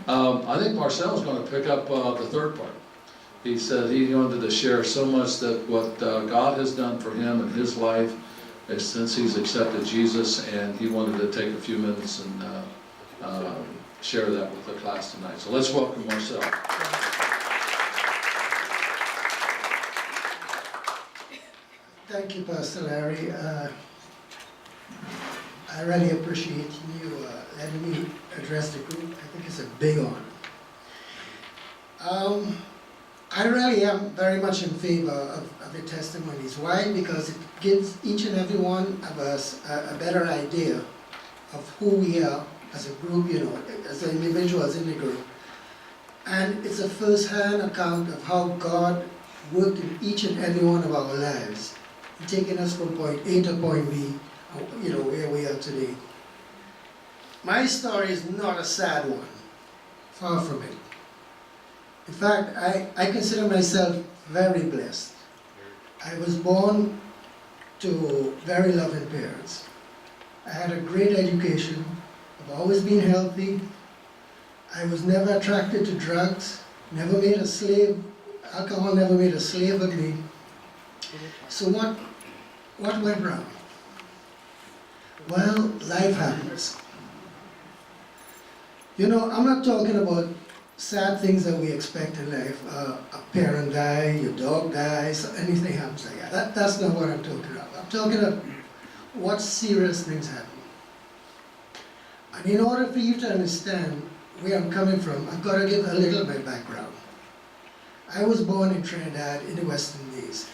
I think Marcel's going to pick up the third part. He said he wanted to share so much that what God has done for him in his life since he's accepted Jesus, and he wanted to take a few minutes and share that with the class tonight. So let's welcome Marcel. Thank you, Pastor Larry. I really appreciate you letting me address the group. I think it's a big honor. I really am very much in favor of the testimonies. Why? Because it gives each and every one of us a better idea of who we are as a group, you know, as individuals in the group. And it's a first-hand account of how God worked in each and every one of our lives, taking us from point A to point B, you know, where we are today. My story is not a sad one, far from it. In fact, I consider myself very blessed. I was born to very loving parents. I had a great education. I've always been healthy. I was never attracted to drugs, never made a slave. Alcohol never made a slave of me. So what went wrong? Well, life happens. You know, I'm not talking about sad things that we expect in life. A parent dies, your dog dies, anything happens like that. That's not what I'm talking about. I'm talking about what serious things happen. And in order for you to understand where I'm coming from, I've got to give a little bit of background. I was born in Trinidad in the West Indies.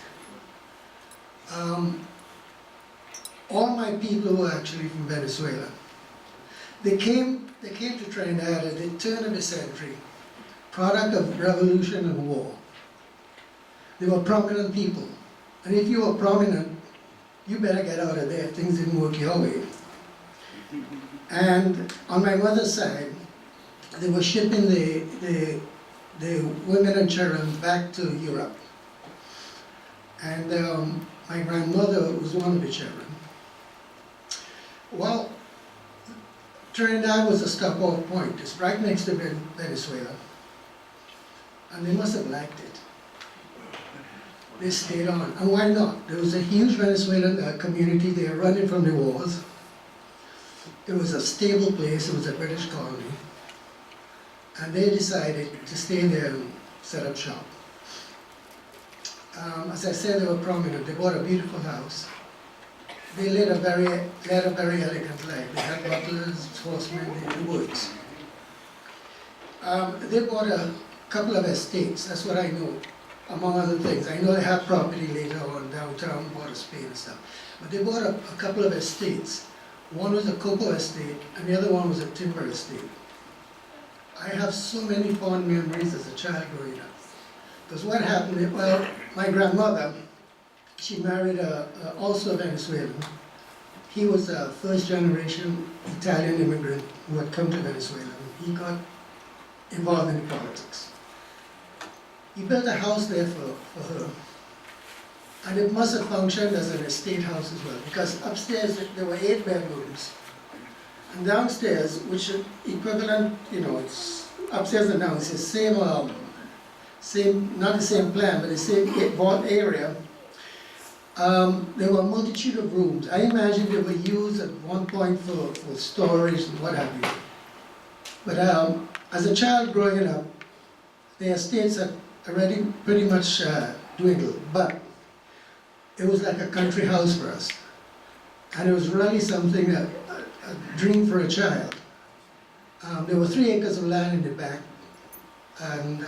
All my people were actually from Venezuela. They came to Trinidad at the turn of the century, product of revolution and war. They were prominent people. And if you were prominent, you better get out of there if things didn't work your way. And on my mother's side, they were shipping the women and children back to Europe. And my grandmother was one of the children. Well, Trinidad was a stop-off point. It's right next to Venezuela. And they must have liked it. They stayed on. And why not? There was a huge Venezuelan community there running from the wars. It was a stable place. It was a British colony. And they decided to stay there and set up shop. As I said, they were prominent. They bought a beautiful house. They led a very elegant life. They had butlers, horsemen in the woods. They bought a couple of estates. That's what I know, among other things. I know they had property later on downtown, bought a spade and stuff. But they bought a couple of estates. One was a cocoa estate, and the other one was a timber estate. I have so many fond memories as a child growing up. Because what happened, well, my grandmother, she married also a Venezuelan. He was a first-generation Italian immigrant who had come to Venezuela. He got involved in politics. He built a house there for her. And it must have functioned as an estate house as well, because upstairs there were 8 bedrooms. And downstairs, which is equivalent, you know, it's upstairs and downstairs, same, not the same plan, but the same area. There were a multitude of rooms. I imagine they were used at one point for storage and what have you. But as a child growing up, the estates had already pretty much dwindled. But it was like a country house for us. And it was really something, a dream for a child. There were 3 acres of land in the back. And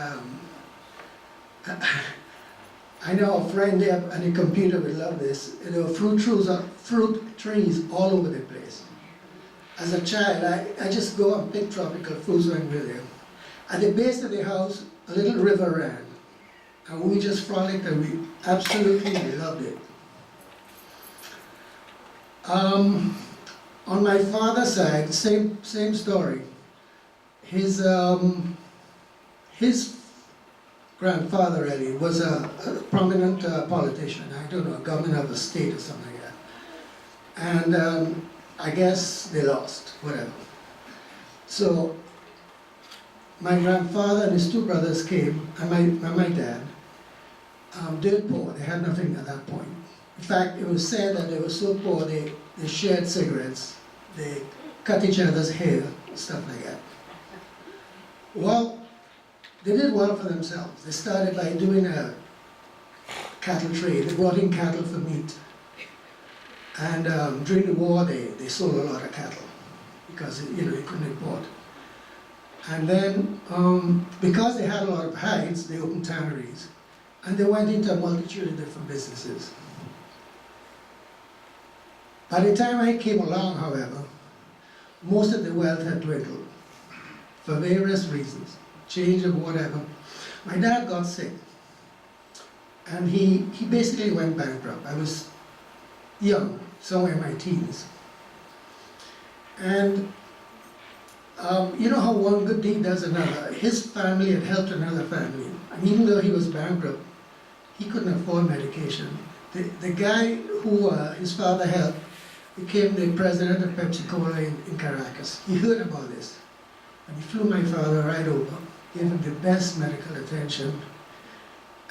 I know a friend there on the computer would love this. There were fruit trees all over the place. As a child, I just go and pick tropical fruits when we're there. At the base of the house, a little river ran. And we just frolicked and we absolutely loved it. On my father's side, same story. His grandfather really was a prominent politician. I don't know, a governor of a state or something like that. And I guess they lost, whatever. So my grandfather and his two brothers came, and my dad, dirt poor. They had nothing at that point. In fact, it was said that they were so poor they shared cigarettes, they cut each other's hair, stuff like that. Well, they did well for themselves. They started by doing a cattle trade. They brought in cattle for meat. And during the war, they sold a lot of cattle because, you know, they couldn't import. And then, because they had a lot of hides, they opened tanneries. And they went into a multitude of different businesses. By the time I came along, however, most of the wealth had dwindled for various reasons, change of whatever. My dad got sick, and he basically went bankrupt. I was young, somewhere in my teens. And you know how one good deed does another. His family had helped another family, and even though he was bankrupt, he couldn't afford medication. The guy who his father helped became the president of Pepsi-Cola in Caracas. He heard about this, and he flew my father right over, gave him the best medical attention,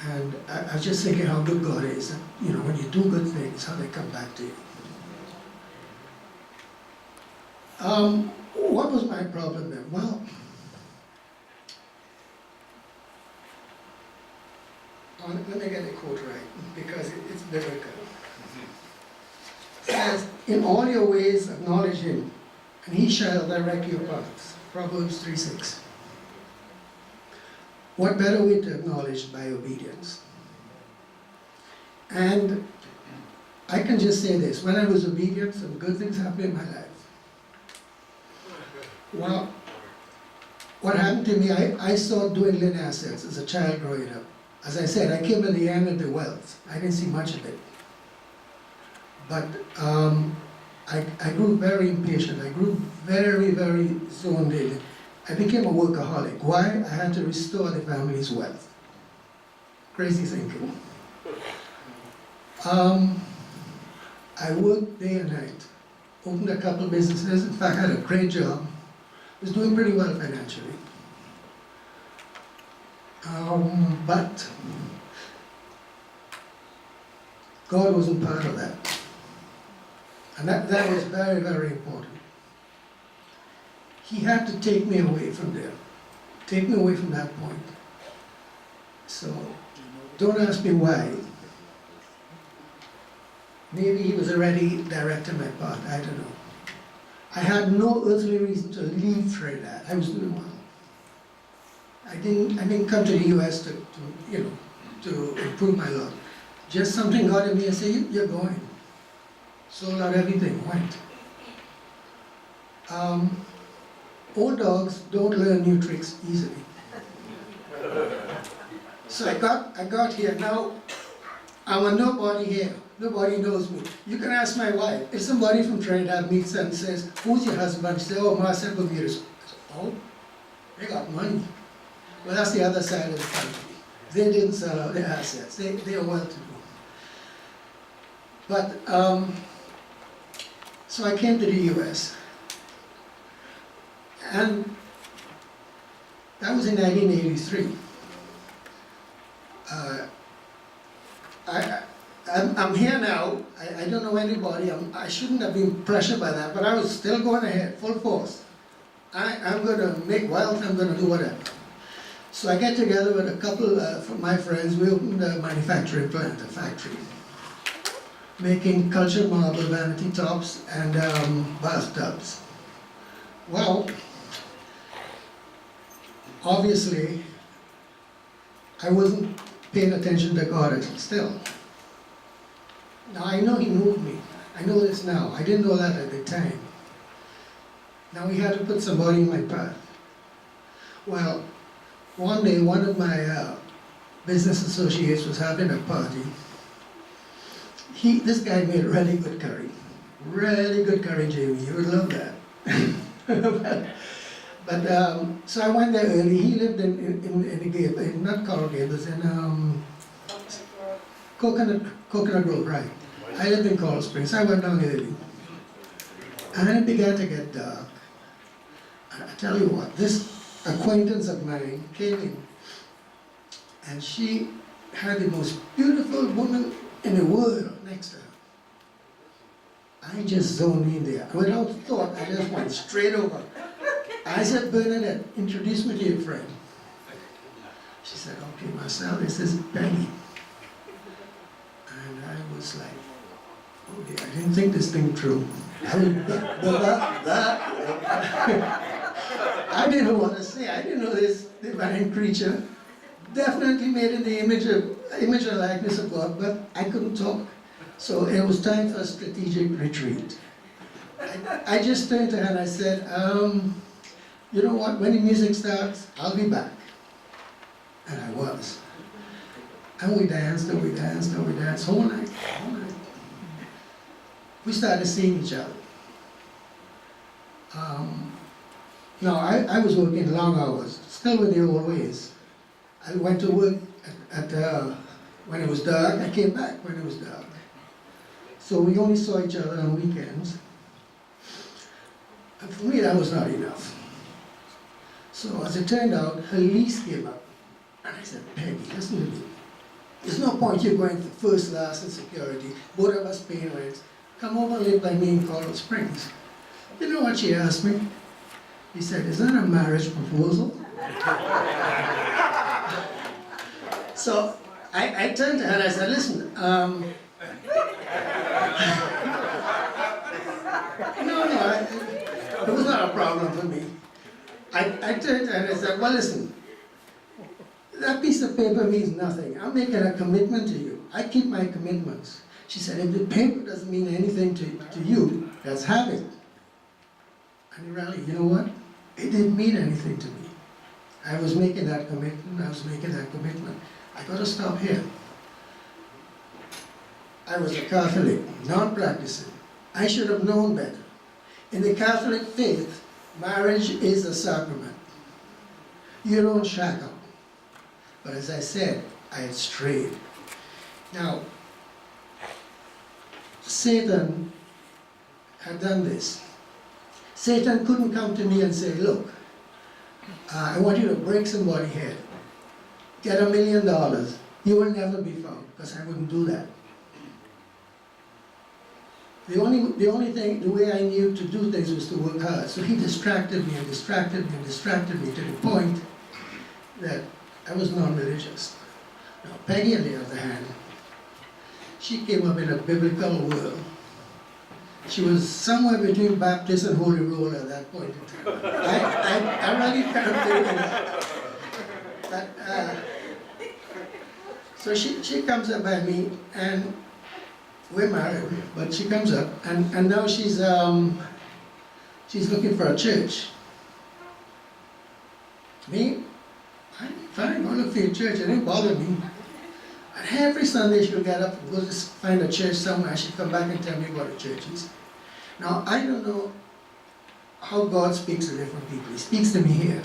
and I was just thinking how good God is, that, you know, when you do good things, how they come back to you. What was my problem then? Well, let me get the quote right, because it's biblical. It says, in all your ways acknowledge him, and he shall direct your paths. Proverbs 3:6. What better way to acknowledge by obedience? And I can just say this, when I was obedient, some good things happened in my life. Well, what happened to me, I saw dwindling assets as a child growing up. As I said, I came to the end of the wealth. I didn't see much of it. But I grew very impatient. I grew very, very zoned in. I became a workaholic. Why? I had to restore the family's wealth. Crazy thinking. I worked day and night. Opened a couple of businesses. In fact, I had a great job. Was doing pretty well financially. But God wasn't part of that. And that was very, very important. He had to take me away from there. Take me away from that point. So, don't ask me why. Maybe he was already directing my path, I don't know. I had no earthly reason to leave Trinidad. I was doing well. I didn't come to the US to improve my lot. Just something got in me and said, you're going. Sold out everything, went. Old dogs don't learn new tricks easily. So I got here. Now, I'm a nobody here. Nobody knows me. You can ask my wife. If somebody from Trinidad meets and says, who's your husband? She says, oh, Marcel. I say, oh, they got money. Well, that's the other side of the country. They didn't sell out their assets. They are well-to-do. But, so I came to the US. And that was in 1983. I'm here now. I don't know anybody. I shouldn't have been pressured by that, but I was still going ahead, full force. I'm going to make wealth. I'm going to do whatever. So I get together with a couple of my friends. We opened a manufacturing plant, a factory, making cultured marble vanity tops and bathtubs. Well, obviously, I wasn't paying attention to God still. Now I know He moved me. I know this now. I didn't know that at the time. Now He had to put somebody in my path. Well, one day one of my business associates was having a party. This guy made really good curry. Really good curry, Jamie. You would love that. But so I went there early. He lived in the Gable, not Coral Gables, in Coconut Grove, right. I lived in Coral Springs. I went down early. And then it began to get dark. And I tell you what, this acquaintance of mine came in, and she had the most beautiful woman in the world next to her. I just zoned in there. Without thought, I just went straight over. I said, Bernadette, introduce me to your friend. She said, okay, Marcel, this is Peggy. And I was like, okay, I didn't think this thing through. I didn't know what to say. I didn't know this divine creature, definitely made in the image and likeness of God, but I couldn't talk. So it was time for a strategic retreat. I just turned to her and I said, you know what, when the music starts, I'll be back. And I was. And we danced and we danced and we danced all night, all night. We started seeing each other. Now, I was working long hours, still with the old ways. I went to work when it was dark, I came back when it was dark. So we only saw each other on weekends. And for me, that was not enough. So as it turned out, her lease came up. And I said, Peggy, listen to me. There's no point you going for first, last, and security. Both of us paying rent. Come over and live by me in Coral Springs. You know what she asked me? He said, is that a marriage proposal? So I turned to her and I said, listen, it was not a problem for me. I turned to her and I said, well, listen, that piece of paper means nothing. I'm making a commitment to you. I keep my commitments. She said, if the paper doesn't mean anything to you, let's have it. And really, you know what? It didn't mean anything to me. I was making that commitment, I got to stop here. I was a Catholic, non-practicing. I should have known better. In the Catholic faith, marriage is a sacrament. You don't shack up. But as I said, I had strayed. Now, Satan had done this. Satan couldn't come to me and say, look, I want you to break somebody's head, get $1 million, you will never be found, because I wouldn't do that. The only thing, the way I knew to do things was to work hard. So he distracted me and distracted me and distracted me to the point that I was non-religious. Now, Peggy, on the other hand, she came up in a biblical world. She was somewhere between Baptist and Holy Roller at that point in time. I really can't do that. But, so she comes up by me, and we're married, but she comes up, and now she's looking for a church. Me, I'm fine, I'll look for a church, it didn't bother me. And every Sunday she'll get up and go to find a church somewhere, she'll come back and tell me what a church is. Now, I don't know how God speaks to different people. He speaks to me here.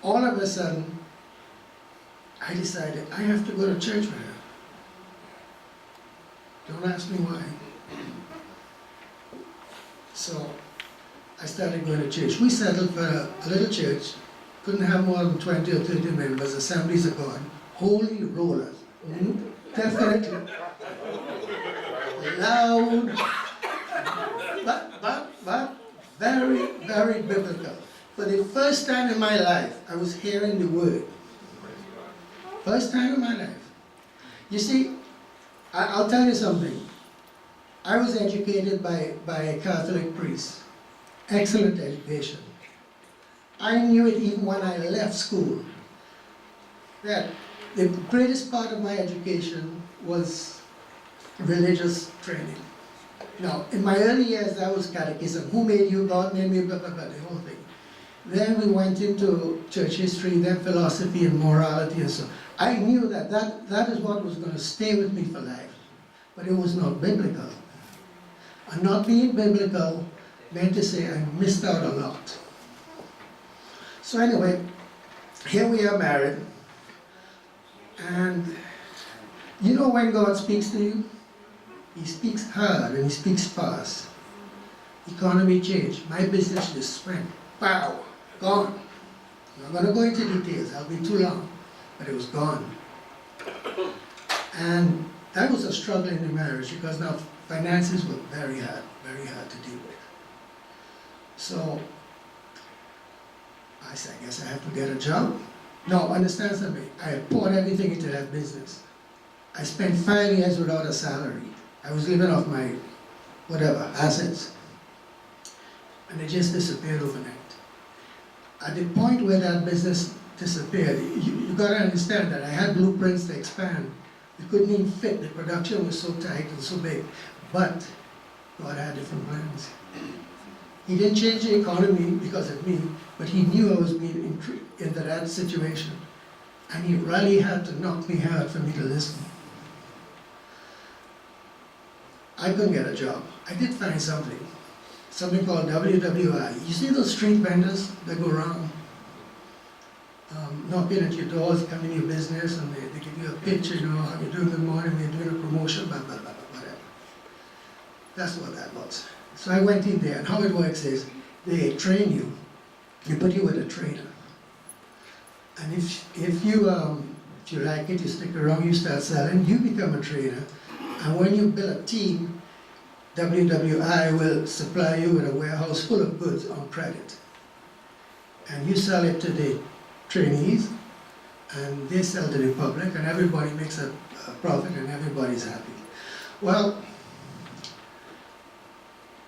All of a sudden, I decided I have to go to church with her. Don't ask me why. So, I started going to church. We settled for a little church. Couldn't have more than 20 or 30 members, Assemblies of God. Holy rollers. Definitely. Loud. But very, very biblical. For the first time in my life, I was hearing the word. First time in my life. You see, I'll tell you something. I was educated by a Catholic priest. Excellent education. I knew it even when I left school, that the greatest part of my education was religious training. Now, in my early years, that was catechism. Who made you? God made me, blah, blah, blah, the whole thing. Then we went into church history, then philosophy and morality and so on. I knew that is what was going to stay with me for life. But it was not biblical. And not being biblical meant to say I missed out a lot. So anyway, here we are married. And you know when God speaks to you? He speaks hard and he speaks fast. Economy changed. My business just went, pow, gone. I'm not gonna go into details, I'll be too long, but it was gone. And that was a struggle in the marriage because now finances were very hard to deal with. So I said, I guess I have to get a job. No, understand something, I had poured everything into that business. I spent 5 years without a salary. I was living off my, whatever, assets. And they just disappeared overnight. At the point where that business disappeared, you gotta understand that I had blueprints to expand. It couldn't even fit, the production was so tight and so big. But God had different plans. He didn't change the economy because of me, but he knew I was being into that situation. And he really had to knock me hard for me to listen. I couldn't get a job. I did find something called WWI. You see those street vendors that go around knocking at your doors, coming to your business, and they give you a picture, you know, how you're doing, good morning, we're doing a promotion, blah, blah, blah, blah, whatever. That's what that was. So I went in there, and how it works is, they train you, they put you with a trainer. And if you like it, you stick around, you start selling, you become a trainer. And when you build a team, WWI will supply you with a warehouse full of goods on credit. And you sell it to the trainees, and they sell to the public, and everybody makes a profit, and everybody's happy. Well,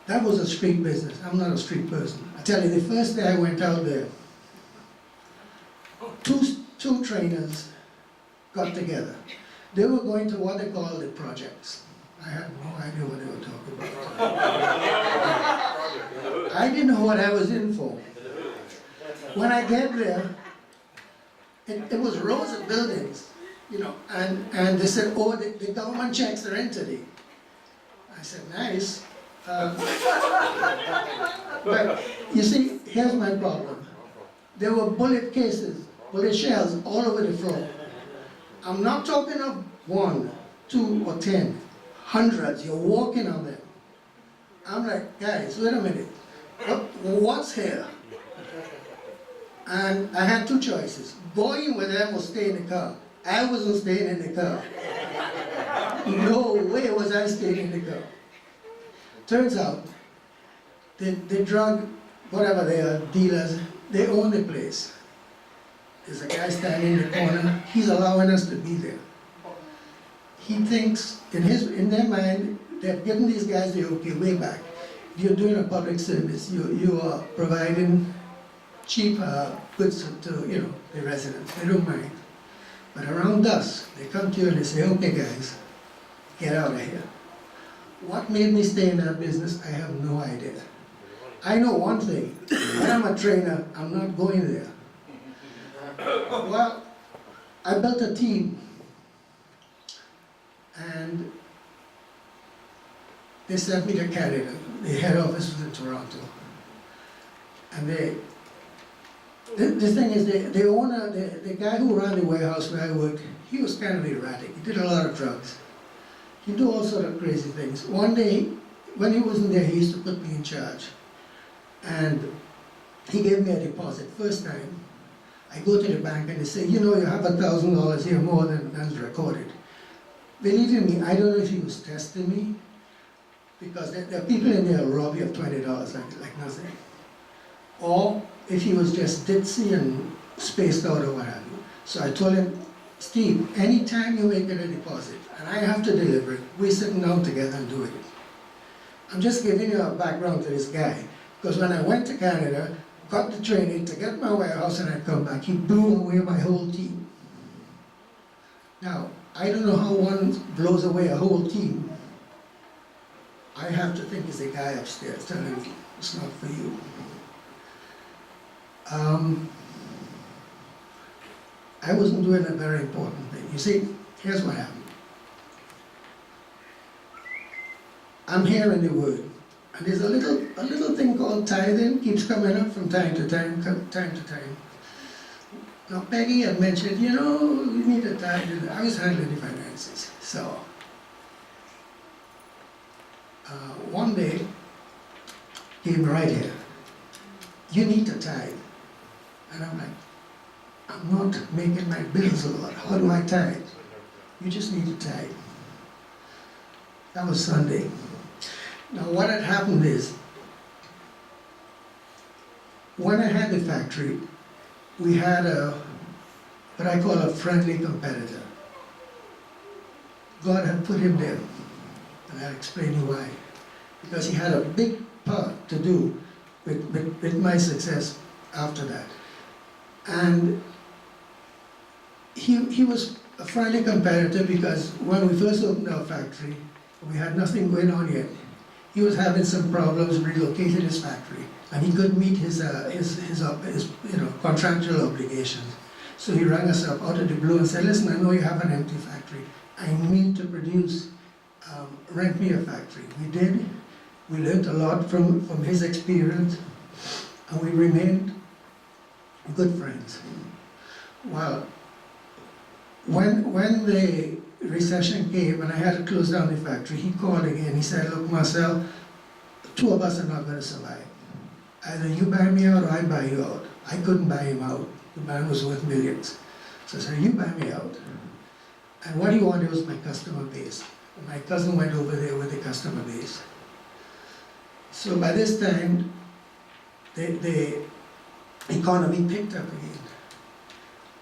that was a street business. I'm not a street person. I tell you, the first day I went out there, two trainers got together. They were going to what they call the projects. I had no idea what they were talking about. I didn't know what I was in for. When I get there, it was rows of buildings, you know, and they said, oh, the government checks their entity. I said, nice. But you see, here's my problem. There were bullet cases, bullet shells all over the floor. I'm not talking of 1, 2, or 10, hundreds. You're walking on them. I'm like, guys, wait a minute. What's here? And I had two choices. Going with them or stay in the car. I wasn't staying in the car. No way was I staying in the car. Turns out, the drug, whatever they are, dealers, they own the place. There's a guy standing in the corner, he's allowing us to be there. He thinks, in their mind, they've given these guys the okay way back. You're doing a public service, you are providing cheap goods to the residents, they don't mind. But around us, they come to you and they say, okay guys, get out of here. What made me stay in that business, I have no idea. I know one thing, when I'm a trainer, I'm not going there. Well, I built a team, and they sent me to Canada. The head office was in Toronto. And the thing is, the owner, the guy who ran the warehouse where I worked, he was kind of erratic. He did a lot of drugs. He did all sort of crazy things. One day, when he wasn't there, he used to put me in charge. And he gave me a deposit. First time, I go to the bank and they say, you know, you have $1,000 here more than's recorded. Believe me, I don't know if he was testing me, because there are people in there who rob you of $20 like nothing. Or if he was just ditzy and spaced out or what have you. So I told him, Steve, anytime you make a deposit, and I have to deliver it, we're sitting down together and doing it. I'm just giving you a background to this guy, because when I went to Canada, got the training to get my warehouse and I come back, he blew away my whole team. Now, I don't know how one blows away a whole team. I have to think it's the guy upstairs telling me it's not for you. I wasn't doing a very important thing. You see, here's what happened. I'm hearing the word, and there's a little thing called tithing, keeps coming up from time to time. Now Peggy had mentioned, you know, we need a tithe. I was handling the finances, so one day came right here. You need to tithe, and I'm like, I'm not making my bills, Lord. How do I tithe? You just need to tithe. That was Sunday. Now what had happened is, when I had the factory, we had what I call a friendly competitor. God had put him there, and I'll explain you why. Because he had a big part to do with my success after that. And he was a friendly competitor because when we first opened our factory, we had nothing going on yet. He was having some problems relocating his factory, and he couldn't meet his contractual obligations. So he rang us up out of the blue and said, listen, I know you have an empty factory. I need to produce, rent me a factory. We did. We learned a lot from his experience, and we remained good friends. Well, when the recession came and I had to close down the factory, he called again. He said, look, Marcel, two of us are not going to survive. Either you buy me out or I buy you out. I couldn't buy him out. The man was worth millions. So I said, you buy me out. And what he wanted was my customer base. And my cousin went over there with the customer base. So by this time, the economy picked up again.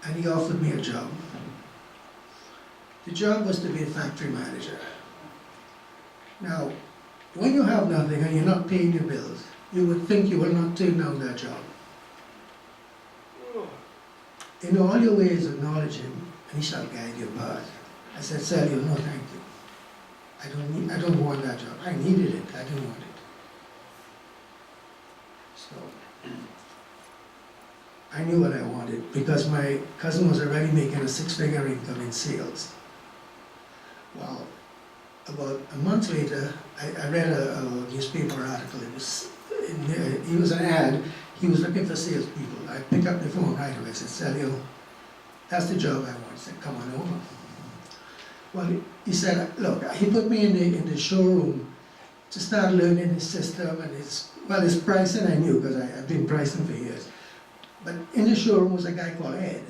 And he offered me a job. The job was to be a factory manager. Now, when you have nothing and you're not paying your bills, you would think you will not turn down that job. In all your ways, acknowledge him, and he shall guide your path. I said, Sally, no, thank you. I don't want that job. I needed it. I didn't want it. So I knew what I wanted because my cousin was already making a 6-figure income in sales. Well, about a month later, I read a newspaper article. It was an ad. He was looking for salespeople. I picked up the phone right away. I said, Celio, that's the job I want. He said, come on over. Well, he said, look, he put me in the showroom to start learning his system and his pricing I knew because I've been pricing for years. But in the showroom was a guy called Ed.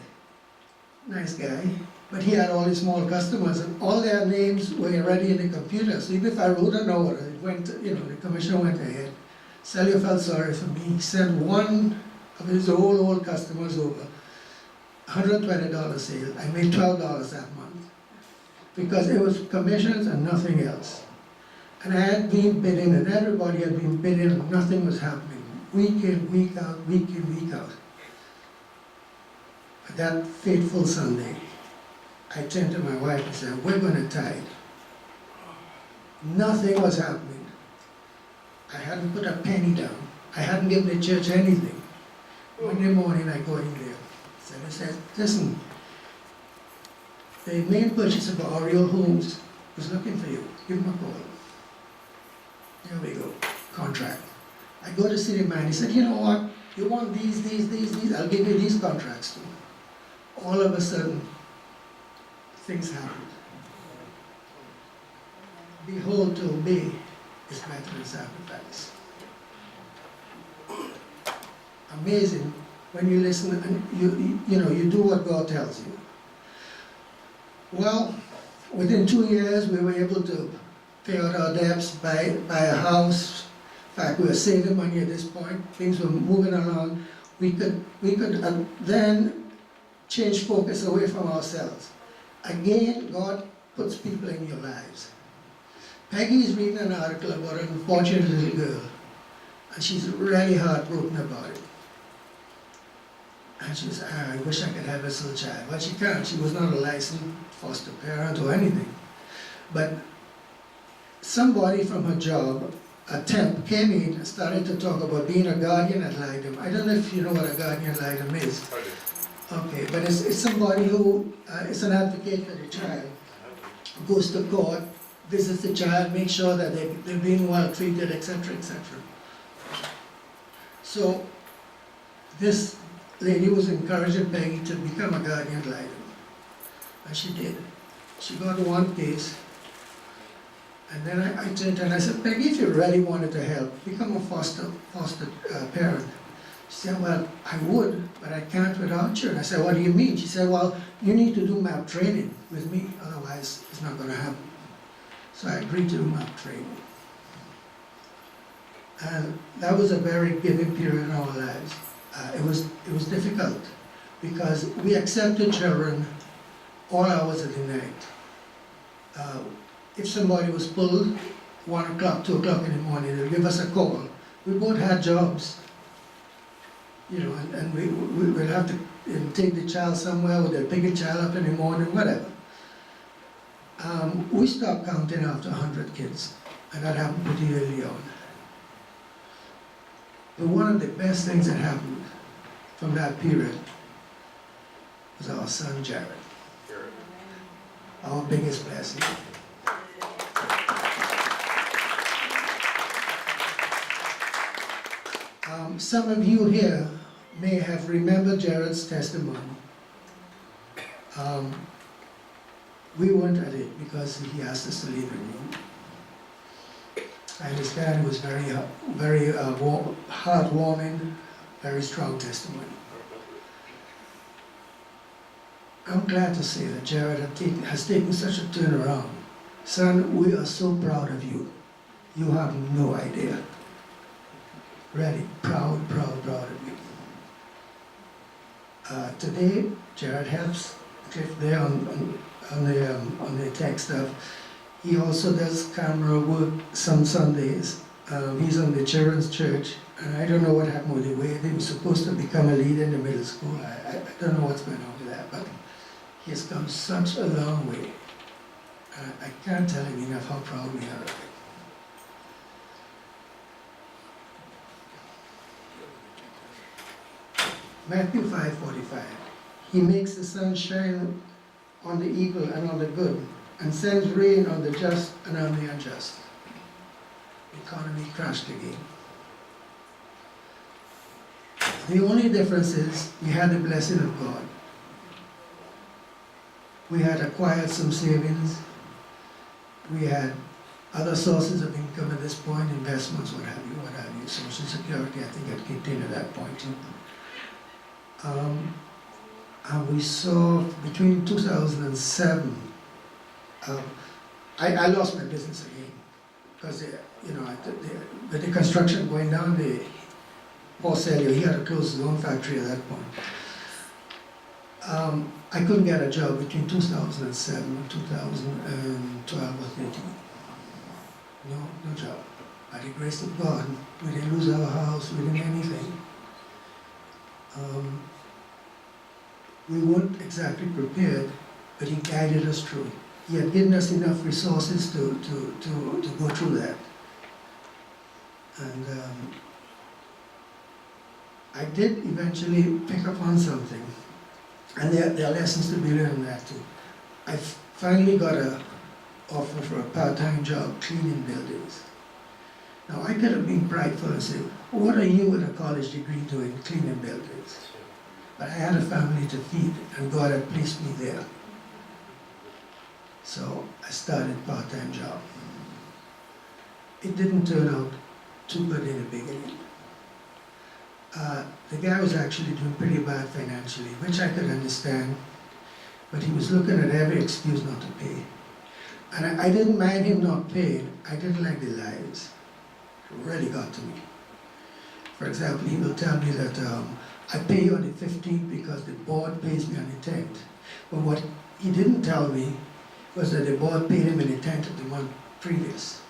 Nice guy. But he had all his small customers and all their names were already in the computer. So even if I wrote a note, it went, the commissioner went ahead. Celio felt sorry for me. He sent one of his old customers over, $120 sale. I made $12 that month because it was commissions and nothing else. And I had been bidding and everybody had been bidding and nothing was happening. Week in, week out, week in, week out. But that fateful Sunday, I turned to my wife and said, we're going to tithe. Nothing was happening. I hadn't put a penny down. I hadn't given the church anything. Monday morning I go in there. So I said, listen, the main purchaser for Oriole Homes was looking for you. Give him a call. There we go. Contract. I go to see the man. He said, you know what? You want these. I'll give you these contracts too. All of a sudden, things happened. Behold, to obey is better than sacrifice. Amazing when you listen and you do what God tells you. Well, within 2 years we were able to pay out our debts, buy a house. In fact, we were saving money at this point. Things were moving along. We could then change focus away from ourselves. Again, God puts people in your lives. Peggy is reading an article about an unfortunate little girl, and she's really heartbroken about it. And she says, I wish I could have this little child. Well, she can't. She was not a licensed foster parent or anything. But somebody from her job, a temp, came in and started to talk about being a guardian ad litem. I don't know if you know what a guardian ad litem is. Okay, but it's somebody who is an advocate for the child, goes to court, visits the child, makes sure that they're being well treated, etc., etc. So this lady was encouraging Peggy to become a guardian ad litem, and she did. She got one case, and then I turned to her and I said, Peggy, if you really wanted to help, become a foster parent. She said, well, I would, but I can't without you. And I said, what do you mean? She said, well, you need to do MAP training with me, otherwise it's not gonna happen. So I agreed to do MAP training. And that was a very giving period in our lives. It was difficult because we accepted children all hours of the night. If somebody was pulled 1 o'clock, 2 o'clock in the morning, they'd give us a call. We both had jobs, you know, and we would have to take the child somewhere, or they'd pick the child up in the morning, whatever. We stopped counting after 100 kids, and that happened pretty early on. But one of the best things that happened from that period was our son Jared, our biggest blessing. Some of you here may have remembered Jared's testimony. We weren't at it because he asked us to leave the room. I understand it was very heartwarming, very strong testimony. I'm glad to say that Jared has taken such a turnaround. Son, we are so proud of you. You have no idea. Really proud, proud, proud of you. Today, Jared helps Cliff there on the tech stuff. He also does camera work some Sundays. He's on the children's church, and I don't know what happened with the way he was supposed to become a leader in the middle school. I don't know what's going on with that, but he has come such a long way. I can't tell him enough how proud we are of him. Matthew 5:45. He makes the sun shine on the evil and on the good, and sends rain on the just and on the unjust. The economy crashed again. The only difference is we had the blessing of God. We had acquired some savings. We had other sources of income at this point, investments, what have you. Social Security, I think, had kicked in at that point too. And we saw between 2007, I lost my business again because with the construction going down, Marcel, he had to close his own factory at that point. I couldn't get a job between 2007 and 2012 or 13. No job. By the grace of God, we didn't lose our house, we didn't anything. We weren't exactly prepared, but he guided us through. He had given us enough resources to go through that. And I did eventually pick up on something, and there are lessons to be learned in that too. I finally got an offer for a part-time job cleaning buildings. Now I could have been prideful and said, what are you with a college degree doing cleaning buildings? But I had a family to feed, and God had placed me there. So I started a part-time job. It didn't turn out too good in the beginning. The guy was actually doing pretty bad financially, which I could understand, but he was looking at every excuse not to pay. And I didn't mind him not paying, I didn't like the lies. It really got to me. For example, he will tell me that I pay you on the 15th because the board pays me on the 10th. But what he didn't tell me was that the board paid him on the 10th of the month previous.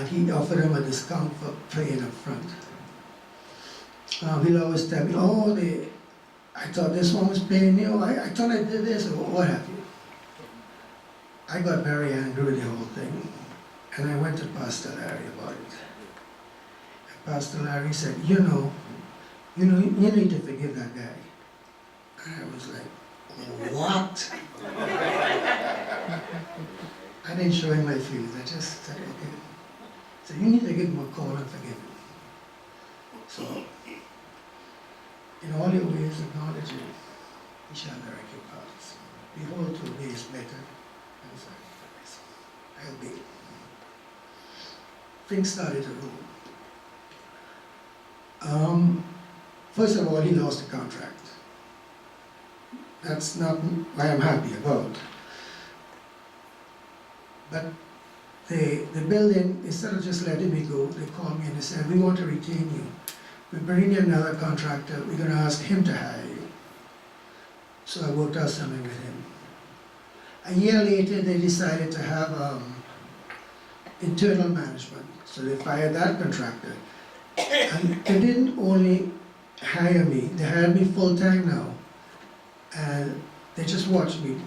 He offered him a discount for paying up front. He'll always tell me, oh, I thought this one was paying you, I thought I did this, or what have you. I got very angry with the whole thing, and I went to Pastor Larry about it. And Pastor Larry said, you need to forgive that guy. And I was like, what? I didn't show him my feelings, I just said, okay. So you need to give him a call and forgive him. So, in all your ways acknowledge him, he shall direct your paths. Behold, to obey is better than sacrifice. I obeyed. Things started to roll. First of all, he lost the contract. That's not what I'm happy about. But the building, instead of just letting me go, they called me and they said, we want to retain you. We're bringing in another contractor, we're going to ask him to hire you. So I worked out something with him. A year later, they decided to have internal management. So they fired that contractor. And they didn't only hire me, they hired me full-time now. And they just watched me,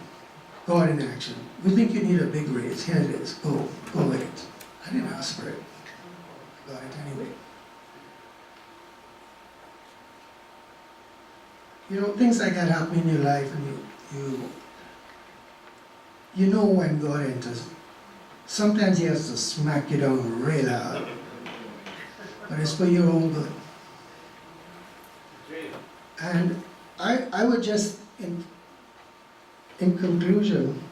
God in action. We think you need a big raise, here it is, go with it. I didn't ask for it, I got it anyway. You know, things like that happen in your life and you know when God enters. Sometimes he has to smack you down real hard, but it's for your own good. And I would just, in conclusion,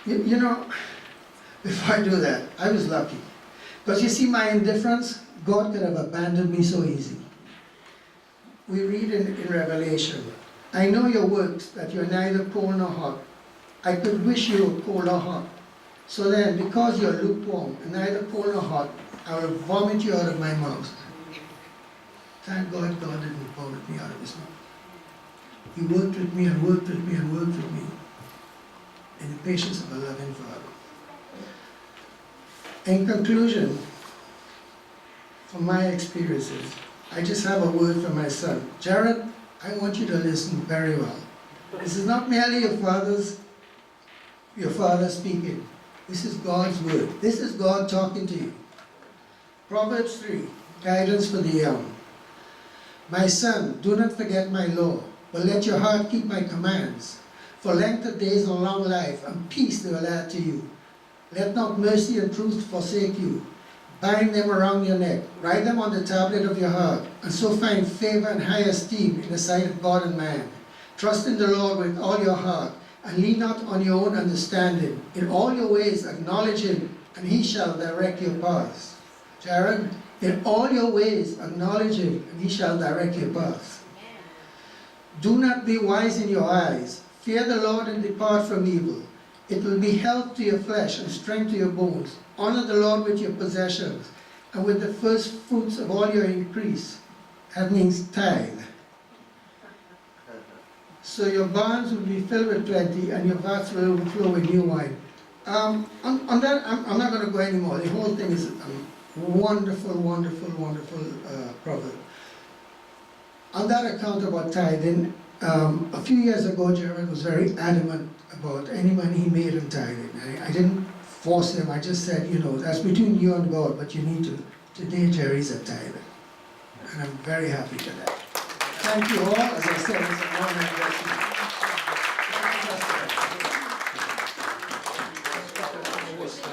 you know, before I do that, I was lucky. Because you see my indifference, God could have abandoned me so easy. We read in Revelation, I know your works, that you're neither cold nor hot. I could wish you were cold or hot. So then, because you're lukewarm and neither cold nor hot, I will vomit you out of my mouth. Thank God, God didn't vomit me out of his mouth. He worked with me and worked with me and worked with me in the patience of a loving Father. In conclusion, from my experiences, I just have a word for my son. Jared, I want you to listen very well. This is not merely your father speaking. This is God's word. This is God talking to you. Proverbs 3, guidance for the young. My son, do not forget my law, but let your heart keep my commands. For length of days and long life, and peace they will add to you. Let not mercy and truth forsake you. Bind them around your neck, write them on the tablet of your heart, and so find favor and high esteem in the sight of God and man. Trust in the Lord with all your heart, and lean not on your own understanding. In all your ways acknowledge him, and he shall direct your paths. Jared, in all your ways acknowledge him, and he shall direct your paths. Do not be wise in your eyes. Fear the Lord and depart from evil. It will be health to your flesh and strength to your bones. Honor the Lord with your possessions and with the first fruits of all your increase. That means tithe. So your barns will be filled with plenty and your vats will overflow with new wine. On that, I'm not going to go anymore. The whole thing is a wonderful, wonderful, wonderful proverb. On that account about tithing, a few years ago, Jared was very adamant about any money he made in tithing. I didn't force him, I just said, you know, that's between you and God, but you need to. Today, Jerry's a tither. And I'm very happy for that. Thank you all. As I said, it's an honor.